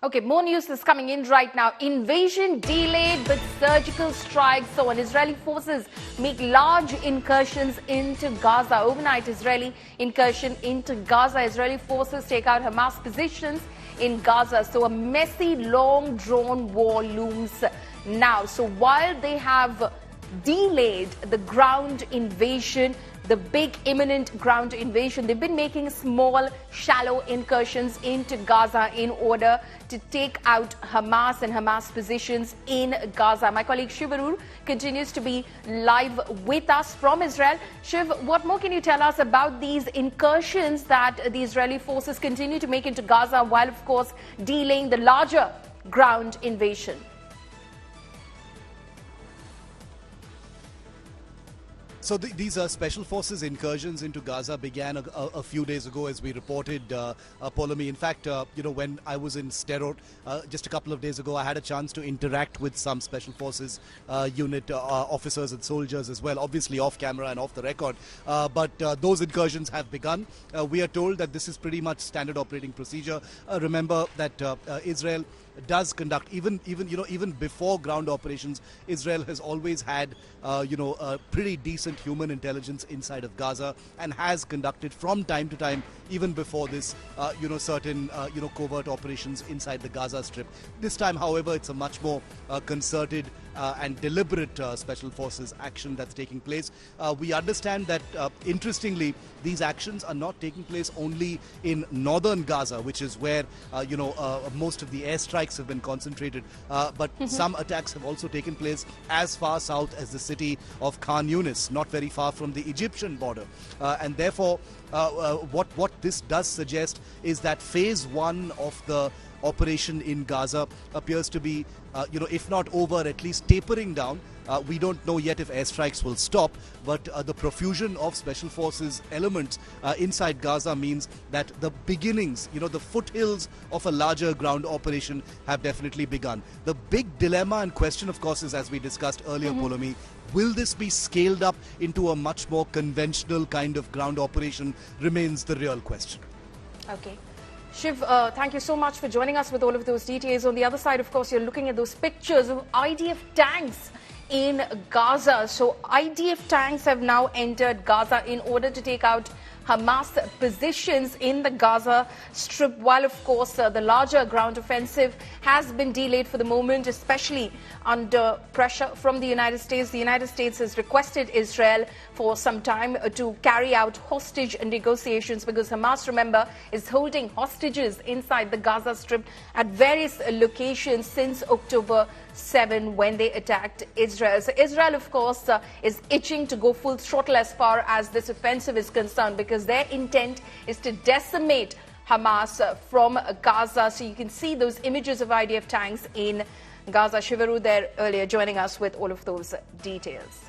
Okay, more news is coming in right now. Invasion delayed but surgical strikes. So, Israeli forces make large incursions into Gaza. Overnight, Israeli incursion into Gaza. Israeli forces take out Hamas positions in Gaza. So, a messy, long-drawn war looms now. So, while they have delayed the ground invasion, the big imminent ground invasion, they've been making small, shallow incursions into Gaza in order to take out Hamas and Hamas positions in Gaza. My colleague Shiv Arur continues to be live with us from Israel. Shiv, what more can you tell us about these incursions that the Israeli forces continue to make into Gaza while, of course, delaying the larger ground invasion? So these special forces incursions into Gaza began a few days ago, as we reported, Poulomi. In fact, when I was in Sderot just a couple of days ago, I had a chance to interact with some special forces unit officers and soldiers as well, obviously off camera and off the record. But those incursions have begun. We are told that this is pretty much standard operating procedure. Remember that Israel does conduct, even before ground operations, Israel has always had a pretty decent human intelligence inside of Gaza, and has conducted from time to time, even before this, certain covert operations inside the Gaza Strip. This time, however, it's a much more concerted and deliberate special forces action that's taking place. We understand that, interestingly, these actions are not taking place only in northern Gaza, which is where most of the airstrikes have been concentrated, but some attacks have also taken place as far south as the city of Khan Yunis, not very far from the Egyptian border. And therefore, what this does suggest is that phase one of the operation in Gaza appears to be, if not over, at least tapering down. We don't know yet if airstrikes will stop, but the profusion of special forces elements inside Gaza means that the beginnings, the foothills of a larger ground operation have definitely begun. The big dilemma and question, of course, is, as we discussed earlier, Poulomi, will this be scaled up into a much more conventional kind of ground operation remains the real question. Okay. Shiv, thank you so much for joining us with all of those details. On the other side, of course, you're looking at those pictures of IDF tanks in Gaza. So IDF tanks have now entered Gaza in order to take out Hamas positions in the Gaza Strip, while, of course, the larger ground offensive has been delayed for the moment, especially under pressure from the United States. The United States has requested Israel for some time to carry out hostage negotiations, because Hamas, remember, is holding hostages inside the Gaza Strip at various locations since October 7, when they attacked Israel. So Israel, of course, is itching to go full throttle as far as this offensive is concerned, because their intent is to decimate Hamas from Gaza. So you can see those images of IDF tanks in Gaza. Shiv Arur there earlier joining us with all of those details.